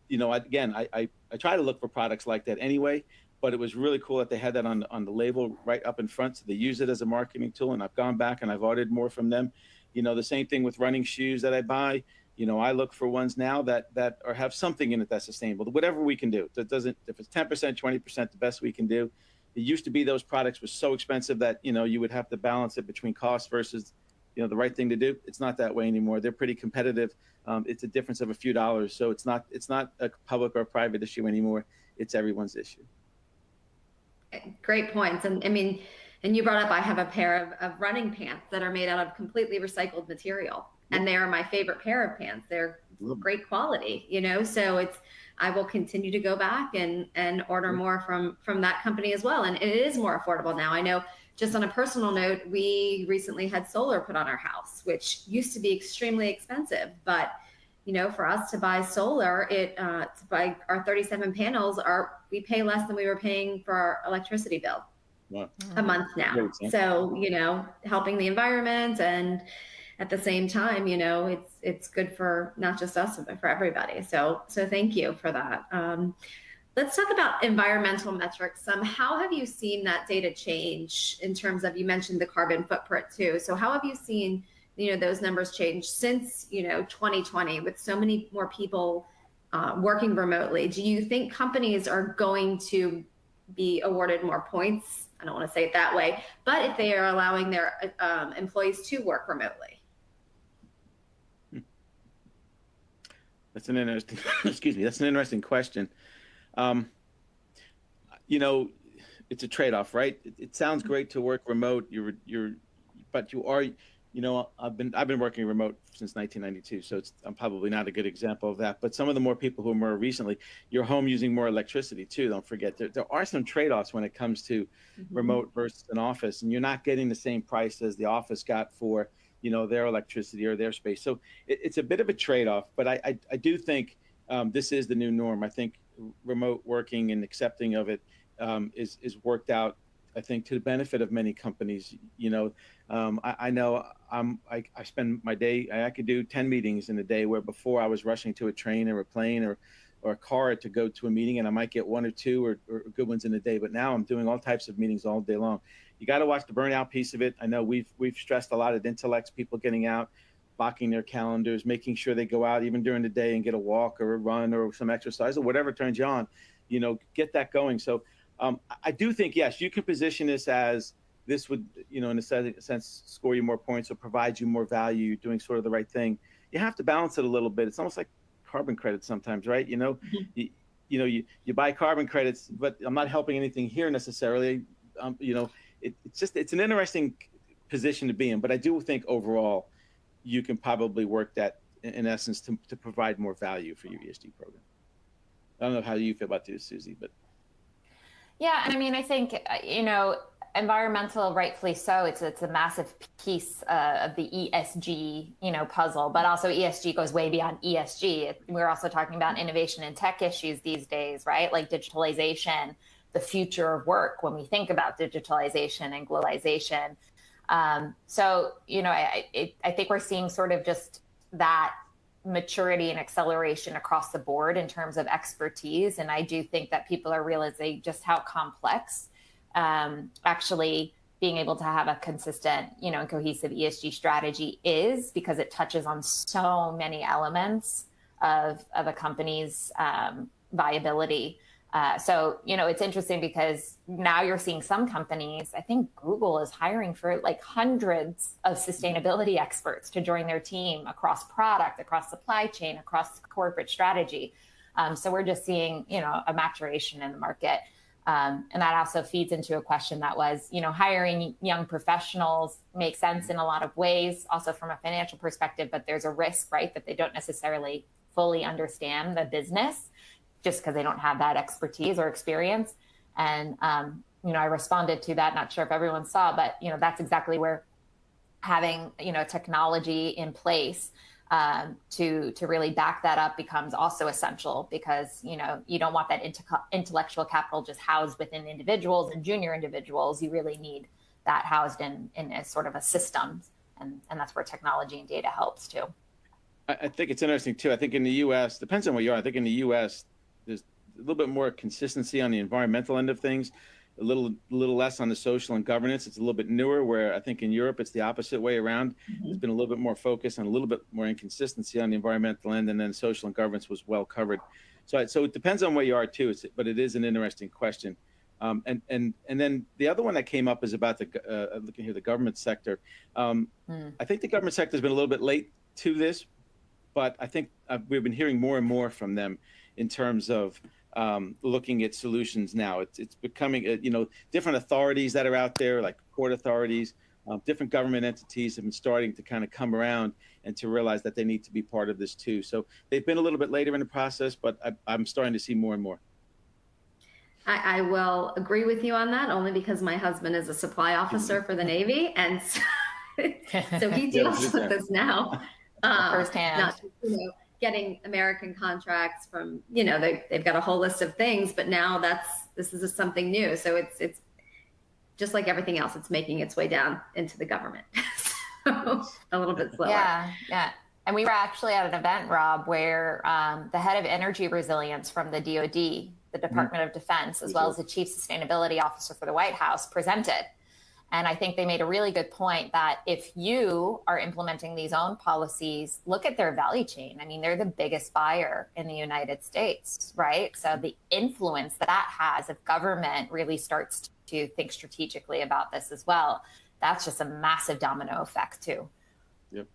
I try to look for products like that anyway. But it was really cool that they had that on the label right up in front, so they use it as a marketing tool. And I've gone back and I've ordered more from them. The same thing with running shoes that I buy. I look for ones now that have something in it that's sustainable. Whatever we can do. If it's 10%, 20%, the best we can do. It used to be those products were so expensive that you would have to balance it between cost versus the right thing to do. It's not that way anymore. They're pretty competitive. It's a difference of a few dollars. So it's not a public or private issue anymore. It's everyone's issue. Great points. And I mean, and you brought up, I have a pair of running pants that are made out of completely recycled material. And they are my favorite pair of pants. They're great quality, so I will continue to go back and order more from that company as well. And it is more affordable now. I know, just on a personal note, we recently had solar put on our house, which used to be extremely expensive, but for us to buy solar, to buy our 37 panels, we pay less than we were paying for our electricity bill. Wow. a month now. Great, yeah. So, helping the environment, and at the same time, it's good for not just us, but for everybody. So thank you for that. Let's talk about environmental metrics. How have you seen that data change in terms of, you mentioned the carbon footprint too. So how have you seen, those numbers change since, 2020, with so many more people working remotely? Do you think companies are going to be awarded more points? I don't want to say it that way, but if they are allowing their employees to work remotely? That's an interesting, excuse me, that's an interesting question. It's a trade-off, right? It sounds great to work remote. But you are, I've been working remote since 1992, so I'm probably not a good example of that. But some of the more people who are more recently, you're home using more electricity too. Don't forget, there are some trade-offs when it comes to remote versus an office, and you're not getting the same price as the office got for, their electricity or their space. So it's a bit of a trade-off. But I do think this is the new norm. I think remote working and accepting of it is worked out, I think, to the benefit of many companies. I know I spend my day, I could do 10 meetings in a day, where before I was rushing to a train or a plane or a car to go to a meeting, and I might get one or two or good ones in a day. But now I'm doing all types of meetings all day long. You got to watch the burnout piece of it. I know we've stressed a lot at Intellex, people getting out, blocking their calendars, making sure they go out even during the day and get a walk or a run or some exercise or whatever turns you on, get that going. So I do think, yes, you can position this as this would, in a sense, score you more points or provide you more value, doing sort of the right thing. You have to balance it a little bit. It's almost like carbon credits sometimes, right? You buy carbon credits, but I'm not helping anything here necessarily. It's an interesting position to be in, but I do think overall, you can probably work that in essence to provide more value for your ESG program. I don't know how you feel about this, Susie, but. Yeah, I mean, I think, environmental, rightfully so, it's a massive piece of the ESG, puzzle, but also ESG goes way beyond ESG. We're also talking about innovation and tech issues these days, right? Like digitalization, the future of work when we think about digitalization and globalization. So, I think we're seeing sort of just that maturity and acceleration across the board in terms of expertise. And I do think that people are realizing just how complex actually being able to have a consistent, and cohesive ESG strategy is, because it touches on so many elements of a company's viability. So, it's interesting because now you're seeing some companies, I think Google is hiring for like hundreds of sustainability experts to join their team across product, across supply chain, across corporate strategy. So we're just seeing, a maturation in the market. And that also feeds into a question that was, hiring young professionals makes sense in a lot of ways, also from a financial perspective, but there's a risk, right, that they don't necessarily fully understand the business just because they don't have that expertise or experience. And, I responded to that, not sure if everyone saw, but, that's exactly where having, technology in place to really back that up becomes also essential, because, you don't want that intellectual capital just housed within individuals and junior individuals. You really need that housed in a sort of a system. And that's where technology and data helps too. I think it's interesting too. I think in the U.S., depends on where you are. I think in the U.S., there's a little bit more consistency on the environmental end of things, a little less on the social and governance. It's a little bit newer, where I think in Europe, it's the opposite way around. There's been a little bit more focus and a little bit more inconsistency on the environmental end, and then social and governance was well covered. So it depends on where you are too, but it is an interesting question. And then the other one that came up is about looking here, the government sector. I think the government sector has been a little bit late to this, but I think we've been hearing more and more from them in terms of looking at solutions now. It's becoming, different authorities that are out there, like court authorities, different government entities have been starting to kind of come around and to realize that they need to be part of this too. So they've been a little bit later in the process, but I'm starting to see more and more. I will agree with you on that, only because my husband is a supply officer for the Navy, and so he deals with this now firsthand. Not just, getting American contracts from, they've got a whole list of things, but now this is something new. So it's just like everything else, it's making its way down into the government. So a little bit slower. Yeah. And we were actually at an event, Rob, where the head of energy resilience from the DoD, the Department of Defense, as well as the chief sustainability officer for the White House, presented. And I think they made a really good point that if you are implementing these own policies, look at their value chain. I mean, they're the biggest buyer in the United States, right? So the influence that has if government really starts to think strategically about this as well, that's just a massive domino effect too. Yep.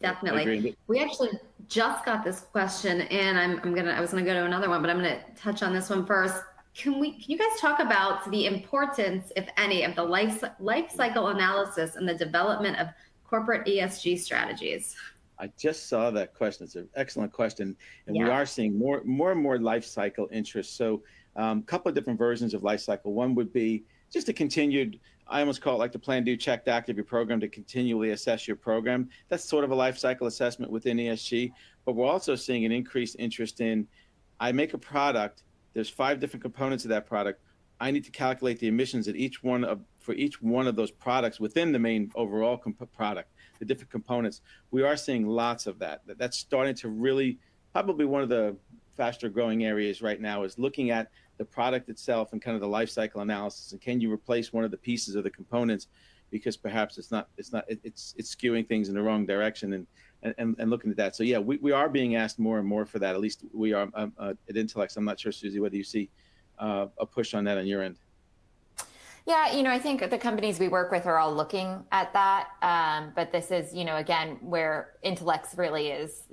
Definitely. We actually just got this question, and I was gonna go to another one, but I'm gonna touch on this one first. Can you guys talk about the importance, if any, of the life cycle analysis and the development of corporate ESG strategies? I just saw that question. It's an excellent question, and we are seeing more and more life cycle interest. So a couple of different versions of life cycle. One would be just a continued, I almost call it like the plan, do, check, act of your program, to continually assess your program. That's sort of a life cycle assessment within ESG, but we're also seeing an increased interest in, I make a product, there's 5 different components of that product. I need to calculate the emissions at for each one of those products within the main overall product, the different components. We are seeing lots of that. That's starting to really, probably one of the faster growing areas right now is looking at the product itself and kind of the life cycle analysis. And can you replace one of the pieces of the components because perhaps it's skewing things in the wrong direction, and looking at that. So yeah, we are being asked more and more for that. At least we are at Intelex. I'm not sure, Susie, whether you see a push on that on your end. Yeah, I think the companies we work with are all looking at that. But this is, again, where Intelex really is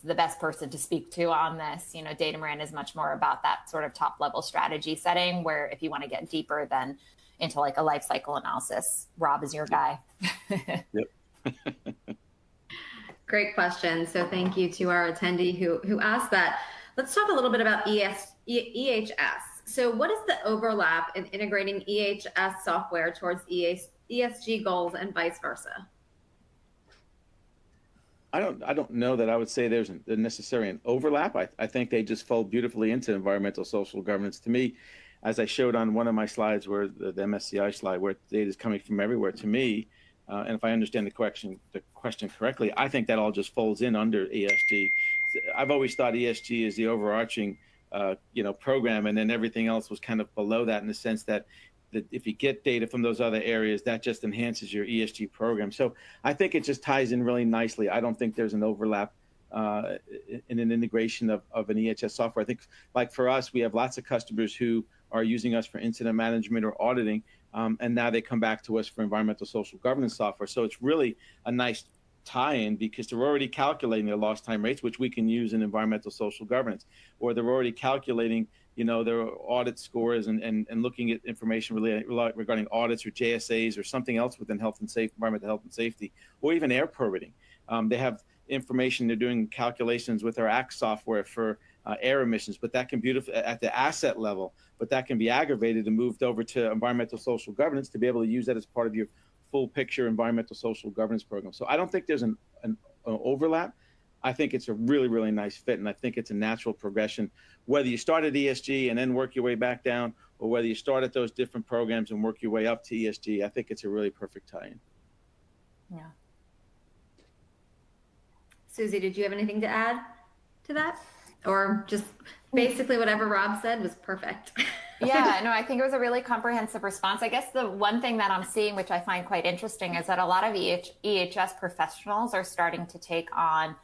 the best person to speak to on this. Data Moran is much more about that sort of top level strategy setting, where if you want to get deeper then into like a life cycle analysis, Rob is your guy. Yep. Great question. So thank you to our attendee who asked that. Let's talk a little bit about EHS. So what is the overlap in integrating EHS software towards ESG goals and vice versa? I don't know that I would say there's necessarily an overlap. I think they just fold beautifully into environmental social governance. To me, as I showed on one of my slides, where the MSCI slide, where data is coming from everywhere, to me, and if I understand the question correctly, I think that all just folds in under ESG. I've always thought ESG is the overarching program, and then everything else was kind of below that, in the sense that if you get data from those other areas, that just enhances your ESG program. So I think it just ties in really nicely. I don't think there's an overlap in an integration of an EHS software. I think, like for us, we have lots of customers who are using us for incident management or auditing, and now they come back to us for environmental social governance software. So it's really a nice tie-in, because they're already calculating their lost time rates, which we can use in environmental social governance, or they're already calculating their audit scores and looking at information regarding audits or JSAs or something else within environmental health and safety, or even air permitting. They have information, they're doing calculations with our ACT software for air emissions, but that can be at the asset level, but that can be aggravated and moved over to environmental social governance to be able to use that as part of your full picture environmental social governance program. So I don't think there's an overlap. I think it's a really, really nice fit, and I think it's a natural progression, whether you start at ESG and then work your way back down, or whether you start at those different programs and work your way up to ESG. I think it's a really perfect tie-in. Yeah. Susie, did you have anything to add to that? Or just basically whatever Rob said was perfect? Yeah, no, I think it was a really comprehensive response. I guess the one thing that I'm seeing, which I find quite interesting, is that a lot of EHS professionals are starting to take on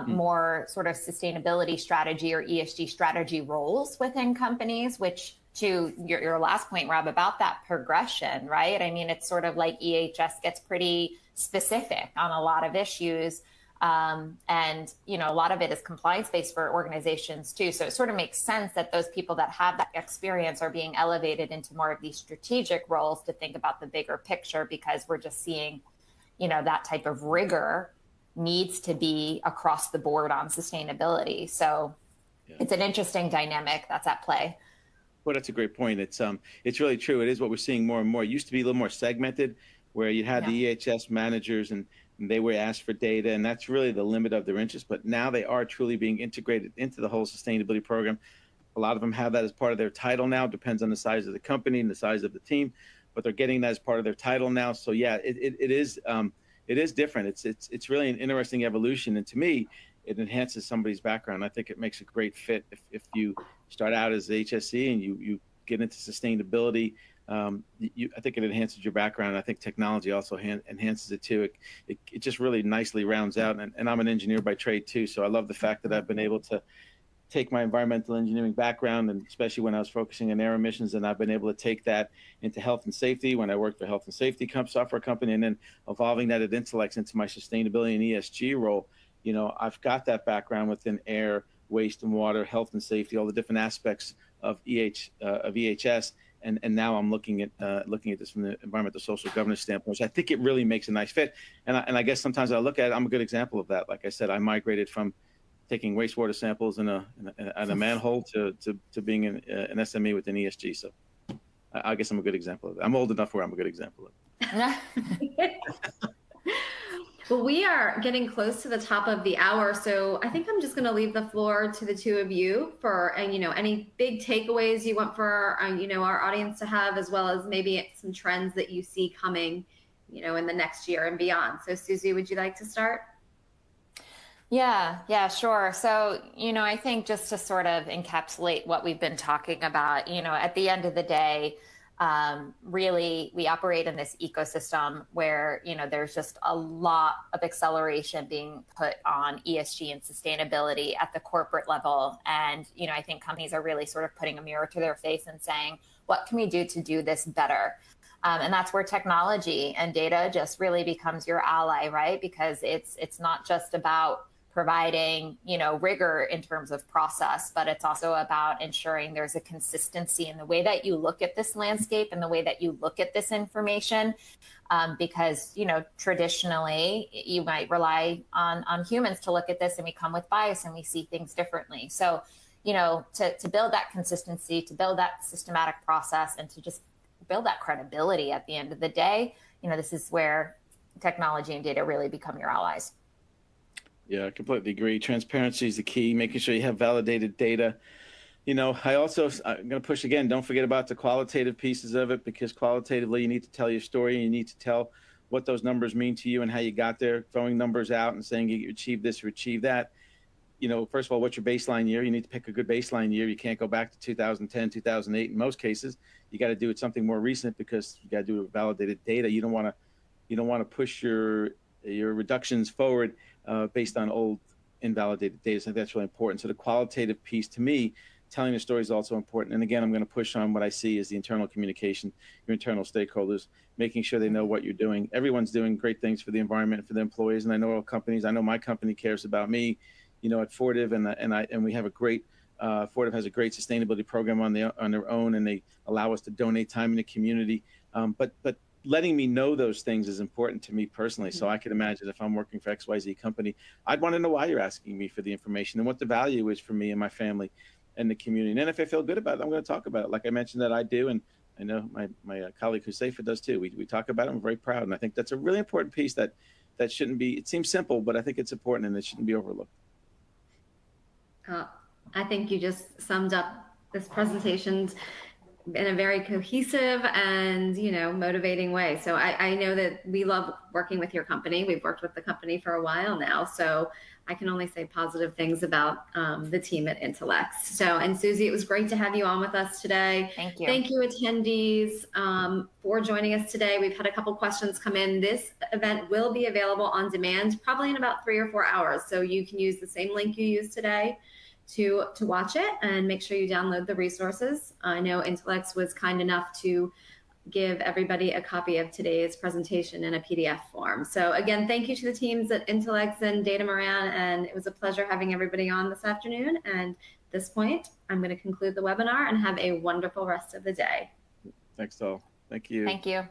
more sort of sustainability strategy or ESG strategy roles within companies, which, to your last point, Rob, about that progression, right? I mean, it's sort of like EHS gets pretty specific on a lot of issues. And, a lot of it is compliance-based for organizations too. So it sort of makes sense that those people that have that experience are being elevated into more of these strategic roles to think about the bigger picture, because we're just seeing, that type of rigor needs to be across the board on sustainability. So It's an interesting dynamic that's at play. Well, that's a great point. It's really true. It is what we're seeing more and more. It used to be a little more segmented, where you had the EHS managers and they were asked for data, and that's really the limit of their interest. But now they are truly being integrated into the whole sustainability program. A lot of them have that as part of their title now. Depends on the size of the company and the size of the team. but they're getting that as part of their title now. So yeah, it is different. It's really an interesting evolution, and to me, it enhances somebody's background. I think it makes a great fit if you start out as HSE and you get into sustainability. I think it enhances your background. I think technology also enhances it too. It just really nicely rounds out. And I'm an engineer by trade too, so I love the fact that I've been able to take my environmental engineering background, and especially when I was focusing on air emissions, and I've been able to take that into health and safety when I worked for a health and safety software company, and then evolving that at Intellex into my sustainability and ESG role. You know, I've got that background within air, waste and water, health and safety, all the different aspects of EHS. And now I'm looking at this from the environmental social governance standpoint. So I think it really makes a nice fit. And I guess sometimes I look at it, I'm a good example of that. Like I said, I migrated from taking wastewater samples in a manhole to being an SME within ESG. So I guess I'm a good example of that. I'm old enough where I'm a good example of it. Well, we are getting close to the top of the hour, so I think I'm just going to leave the floor to the two of you for, any big takeaways you want for, our audience to have, as well as maybe some trends that you see coming, in the next year and beyond. So, Susie, would you like to start? Yeah, sure. So, I think just to sort of encapsulate what we've been talking about, at the end of the day, really, we operate in this ecosystem where, there's just a lot of acceleration being put on ESG and sustainability at the corporate level. And, I think companies are really sort of putting a mirror to their face and saying, what can we do to do this better? And that's where technology and data just really becomes your ally, right? Because it's not just about providing, rigor in terms of process, but it's also about ensuring there's a consistency in the way that you look at this landscape and the way that you look at this information. Because, traditionally you might rely on humans to look at this, and we come with bias and we see things differently. So, to build that consistency, to build that systematic process, and to just build that credibility at the end of the day, this is where technology and data really become your allies. Yeah, I completely agree. Transparency is the key, making sure you have validated data. I'm going to push again, don't forget about the qualitative pieces of it, because qualitatively you need to tell your story, and you need to tell what those numbers mean to you and how you got there. Throwing numbers out and saying you achieved this or achieved that. First of all, what's your baseline year? You need to pick a good baseline year. You can't go back to 2010, 2008 in most cases. You got to do it something more recent, because you got to do it with validated data. You don't want to push your reductions forward based on old invalidated data. So I think that's really important. So the qualitative piece, to me, telling the story is also important. And again, I'm going to push on what I see as the internal communication, your internal stakeholders, making sure they know what you're doing. Everyone's doing great things for the environment, for the employees. And I know my company cares about me, at Fortive, and we have a great, Fortive has a great sustainability program on their own, and they allow us to donate time in the community. But letting me know those things is important to me personally. So I can imagine if I'm working for XYZ company, I'd want to know why you're asking me for the information and what the value is for me and my family and the community. And then if I feel good about it, I'm going to talk about it. Like I mentioned that I do. And I know my colleague Hussefa does too. We talk about it. I'm very proud. And I think that's a really important piece that shouldn't be, it seems simple, but I think it's important and it shouldn't be overlooked. I think you just summed up this presentation in a very cohesive and, motivating way. So I know that we love working with your company. We've worked with the company for a while now, so I can only say positive things about the team at Intellex. So, and Susie, it was great to have you on with us today. Thank you. Thank you, attendees, for joining us today. We've had a couple questions come in. This event will be available on demand probably in about 3 or 4 hours. So you can use the same link you used today to watch it, and make sure you download the resources. I know Intellex was kind enough to give everybody a copy of today's presentation in a PDF form. So again, thank you to the teams at Intellex and Data Moran, and it was a pleasure having everybody on this afternoon. And at this point, I'm going to conclude the webinar, and have a wonderful rest of the day. Thanks all. Thank you. Thank you.